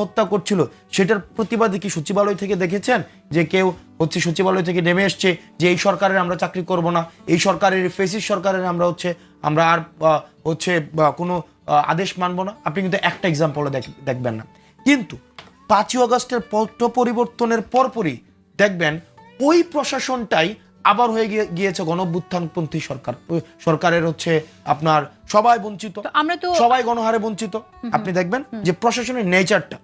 হত্যা করছিল সেটার প্রতিবাদে কি সচিবালয় থেকে দেখেছেন যে কেউ হচ্ছে সচিবালয় থেকে নেমে এসছে যে এই সরকারের আমরা চাকরি করব না, এই সরকারের ফেসিস সরকারের আমরা আর হচ্ছে কোনো আদেশ মানব না? আপনি কিন্তু একটা এক্সাম্পল দেখবেন না। কিন্তু 5ই আগস্টের পট পরিবর্তনের পরপরই দেখবেন ওই প্রশাসনটাই আবার হয়ে গিয়েছে গণঅভ্যুত্থানপন্থী সরকারের হচ্ছে আপনার সবাই বঞ্চিত, সবাই গণহারে বঞ্চিত। আপনি দেখবেন যে প্রশাসনের নেচারটা,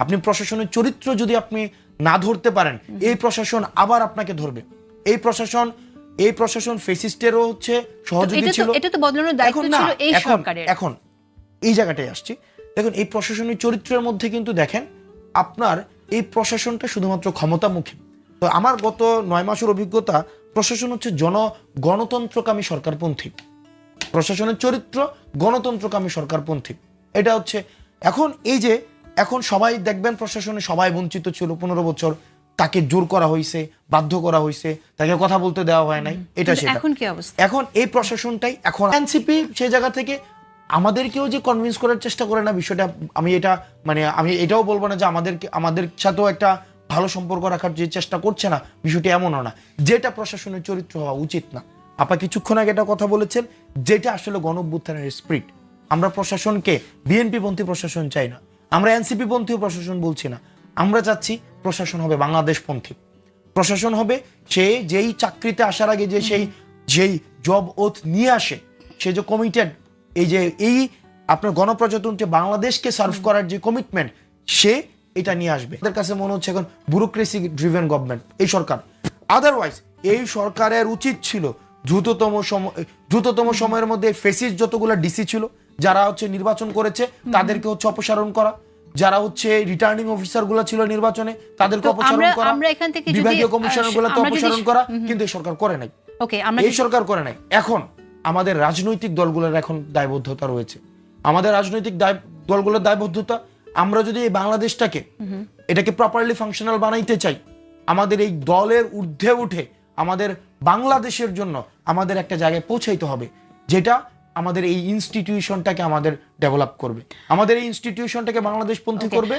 আপনি প্রশাসনের চরিত্র যদি আপনি না ধরতে পারেন, এই প্রশাসন আবার আপনাকে ধরবে। এই প্রশাসন ফেসিস্টেরও হচ্ছে সহযোগী ছিল। এটা তো বদলানোর দায়িত্ব ছিল এই সরকারের। এখন এই জায়গাটায় আসছি, দেখুন এই প্রশাসনের চরিত্রের মধ্যে কিন্তু দেখেন আপনার এই প্রশাসনটা শুধুমাত্র ক্ষমতামুখী। তো আমার গত 9 মাসের অভিজ্ঞতা, প্রশাসন হচ্ছে গণতন্ত্রকামী সরকারপন্থী। প্রশাসনের চরিত্র গণতন্ত্রকামী সরকারপন্থী। এটা হচ্ছে এখন সবাই দেখবেন প্রশাসনে সবাই বঞ্চিত ছিল 15 বছর, তাকে জোর করা হয়েছে, বাধ্য করা হয়েছে, তাকে কথা বলতে দেওয়া হয় নাই, এটা সেটা। এখন কি অবস্থা? এখন এই প্রশাসনটাই এখন এনসিপি সেই জায়গা থেকে আমাদেরকেও যে কনভিন্স করার চেষ্টা করে না বিষয়টা, আমি এটাও বলবো না যে আমাদের সাথেও একটা ভালো সম্পর্ক রাখার যে চেষ্টা করছে না, বিষয়টি এমনও না। যেটা প্রশাসনের চরিত্র হওয়া উচিত না। আপা কিছুক্ষণ আগে একটা কথা বলেছেন, যেটা আসলে গণঅভ্যুত্থানের স্পিরিট। আমরা প্রশাসনকে বিএনপি পন্থী প্রশাসন চাই না, আমরা এনসিপি পন্থী প্রশাসন বলছি না। আমরা চাচ্ছি প্রশাসন হবে বাংলাদেশ পন্থী প্রশাসন হবে। সে যেই চাকরিতে আসার আগে যেই জব ওথ নিয়ে আসে, সে যে কমিটেড, এই আপনার গণপ্রজাতন্ত্রী বাংলাদেশকে সার্ভ করার যে কমিটমেন্ট, সে এটা নিয়ে আসবে। তাদের কাছে মনে হচ্ছে এখন ব্যুরোক্রেসি ড্রিভেন গভর্নমেন্ট এই সরকার। আদারওয়াইজ এই সরকারের উচিত ছিল দ্রুততম সময়ের মধ্যে ফেসিস যতগুলো ডিসি ছিল, যারা হচ্ছে নির্বাচন করেছে তাদেরকে হচ্ছে অপসারণ করা, যারা হচ্ছে রিটার্নিং অফিসার গুলো ছিল নির্বাচনে তাদেরকে অপসারণ করা, বিভাগীয় কমিশনার গুলোকে অপসারণ করা, কিন্তু এই সরকার করে নাই। এই সরকার করে নাই। এখন আমাদের রাজনৈতিক দলগুলোর এখন দায়বদ্ধতা রয়েছে। আমাদের রাজনৈতিক দলগুলোর দায়বদ্ধতা, আমরা যদি এই বাংলাদেশটাকে এটাকে প্রপারলি ফাংশনাল বানাইতে চাই, আমাদের এই দলের ঊর্ধ্বে উঠে আমাদের বাংলাদেশের জন্য আমাদের একটা জায়গায় পৌঁছাইতে হবে, যেটা আমাদের এই ইনস্টিটিউশনটাকে আমাদের ডেভেলপ করবে, আমাদের এই ইনস্টিটিউশনটাকে বাংলাদেশ পন্থী করবে,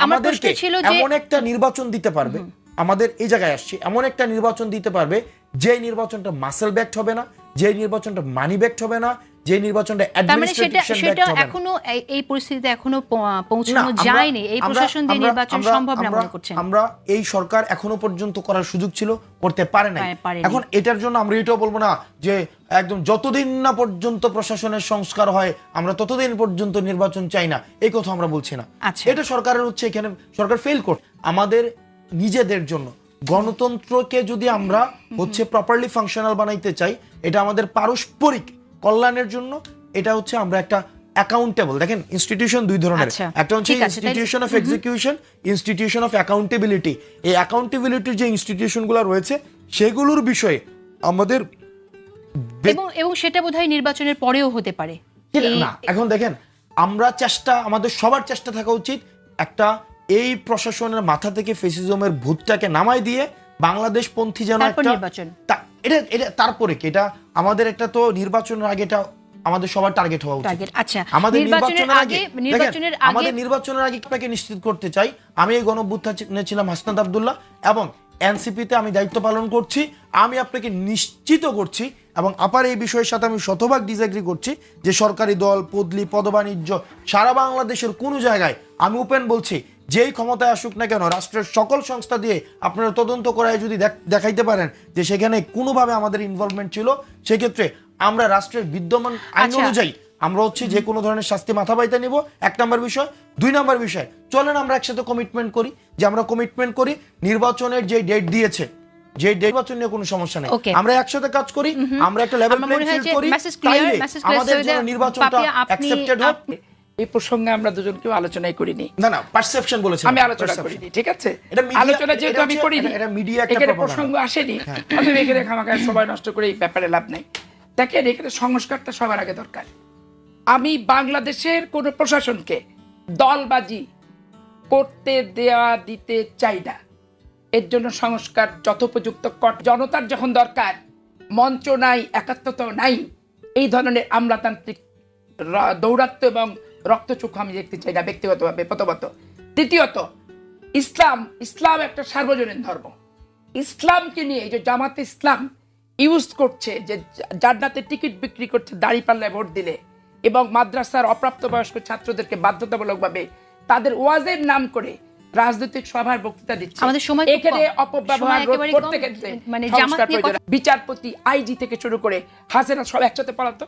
আমাদেরকে এমন একটা নির্বাচন দিতে পারবে। আমাদের এই জায়গায় আসছে, এমন একটা নির্বাচন দিতে পারবে যে নির্বাচনটা মাসেল ব্যাকড হবে না, যে নির্বাচনটা মানি ব্যাকড হবে না, যে নির্বাচনটা অ্যাডমিনিস্ট্রেশন ব্যাকড হবে না। এখনো এই পরিস্থিতিতে এখনো পৌঁছানো যায়নি। এই প্রশাসন দিয়ে নির্বাচন সম্ভব না মনে করছেন? আমরা এই সরকার এখনো পর্যন্ত করার সুযোগ ছিল, করতে পারে নাই। এখন এটার জন্য আমরা এটাও বলবো না যে একদম যতদিন না পর্যন্ত প্রশাসনের সংস্কার হয় আমরা ততদিন পর্যন্ত নির্বাচন চাই না, এই কথা আমরা বলছি না। এটা সরকারের হচ্ছে, এখানে সরকার ফেল করছে। আমাদের নিজেদের জন্য গণতন্ত্রকে যদি আমরা হচ্ছে প্রপারলি ফাংশনাল বানাইতে চাই, এটা আমাদের পারস্পরিক কল্যাণের জন্য, এটা হচ্ছে আমরা একটা অ্যাকাউন্টেবল, দেখেন ইনস্টিটিউশন দুই ধরনের, একটা হচ্ছে institution of execution, institution of accountability. এই অ্যাকাউন্টেবিলিটির যে ইনস্টিটিউশনগুলো রয়েছে সেগুলোর বিষয়ে আমাদের এবং সেটা বোধহয় নির্বাচনের পরেও হতে পারে না। এখন দেখেন আমাদের সবার চেষ্টা থাকা উচিত একটা এই প্রশাসনের মাথা থেকে ফেসিজমের ভূতটাকে নামাই দিয়ে বাংলাদেশ পন্থী যেন এটা তারপরে কি এটা আমাদের একটা তো নির্বাচনের আগে এটা আমাদের সবার টার্গেট হওয়া উচিত। আচ্ছা, আমাদের নির্বাচনের আগে আপনাকে নিশ্চিত করতে চাই, আমি এই গণঅভ্যুত্থানে ছিলাম হাসনাত আব্দুল্লাহ এবং এনসিপিতে আমি দায়িত্ব পালন করছি। আমি আপনাকে নিশ্চিত করছি এবং আপার এই বিষয়ের সাথে আমি শতভাগ ডিসএগ্রি করছি যে সরকারি দল, পদলি, পদবাণিজ্য সারা বাংলাদেশের কোনো জায়গায় আমি ওপেন বলছি, যেই ক্ষমতায় আসুক না কেন, রাষ্ট্রের সকল সংস্থা দিয়ে আপনারা তদন্ত করায় যদি দেখাইতে পারেন যে সেখানে কোনোভাবে আমাদের ইনভলভমেন্ট ছিল, সেক্ষেত্রে আমরা রাষ্ট্রের বিদ্যমান আইন অনুযায়ী আমরা হচ্ছে যে কোনো ধরনের শাস্তি মাথা বাইতে নিব। 1 নম্বর বিষয়। 2 নম্বর বিষয়, চলেন আমরা একসাথে কমিটমেন্ট করি যে আমরা কমিটমেন্ট করি নির্বাচনের যে ডেট দিয়েছে, যে নির্বাচন নিয়ে কোনো সমস্যা নেই, আমরা একসাথে কাজ করি, আমরা একটা লেভেল প্লেইং ফিল্ড করি, তাইলে আমাদের জন্য নির্বাচনটা অ্যাকসেপ্টেড হবে। এই প্রসঙ্গে আমরা দুজন কেউ আলোচনাই করিনি। না পারসেপশন বলেছেন, আমি আলোচনা করিনি, ঠিক আছে? আলোচনা যেহেতু আমি করিনি, এটা মিডিয়া একটা এখানে প্রসঙ্গ আসেনি, আমি এখানে খামাখায় সময় নষ্ট করে এই ব্যাপারে লাভ নাই। দেখেন, এখানে সংস্কারটা সবার আগে দরকার। আমি বাংলাদেশের কোন প্রশাসনকে দলবাজি করতে দিতে চাই না। এর জন্য সংস্কার যথোপযুক্ত জনতার যখন দরকার, মঞ্চ নাই, একাত্মতা নাই, এই ধরনের আমলাতান্ত্রিক দৌরাত্ম্য এবং রক্তচক্ষু আমি দেখতে চাই না ব্যক্তিগতভাবে, প্রথমত। দ্বিতীয়ত ইসলাম একটা সার্বজনীন ধর্ম। ইসলামকে নিয়ে এই যে জামাতে ইসলাম ইউজ করছে, যে জান্নাতের টিকিট বিক্রি করছে দাঁড়িপাল্লায় ভোট দিলে, এবং মাদ্রাসার অপ্রাপ্তবয়স্ক ছাত্রদেরকে বাধ্যতামূলকভাবে তাদের ওয়াজের নাম করে রাজনৈতিক সভার বক্তৃতা দিচ্ছে। আমাদের সময় খুব এখানে কম। অপব্যবহার সময় রোধ একেবারে করতে কম। ক্ষেত্রে মানে সংস্কার জামাত নিয়ে প্রয়োজন। বিচারপতি, আইজি থেকে শুরু করে হাসিনা সব একসাথে পড়াতো,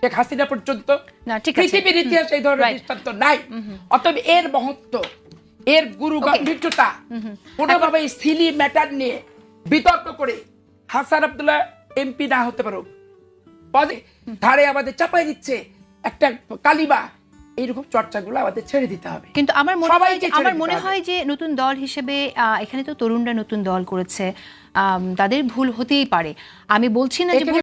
শেখ হাসিনা পর্যন্ত। না, ঠিক আছে। পৃথিবীর ইতিহাসে এই ধরনের Right. দৃষ্টান্ত নাই। অতএব এর মহত্ব, এর গুরু গাম্ভীর্যতা কোনোভাবে সিলি ম্যাটার নিয়ে বিতর্ক করে হাসান আব্দুল্লাহ এমপি না হতে পারুক, পদে ধারে আমাদের চাপাই দিচ্ছে একটা কালিমা, এইরকম চর্চাগুলো আমাদের ছেড়ে দিতে হবে। কিন্তু আমার মনে হয় সবাইকে ছেড়ে আমার দিতে মনে হবে। হয় যে নতুন দল হিসেবে এখানে তো তরুণরা নতুন দল করেছে, তাদের ভুল হতেই পারে। আমি বলছি না যে এখানে ভুল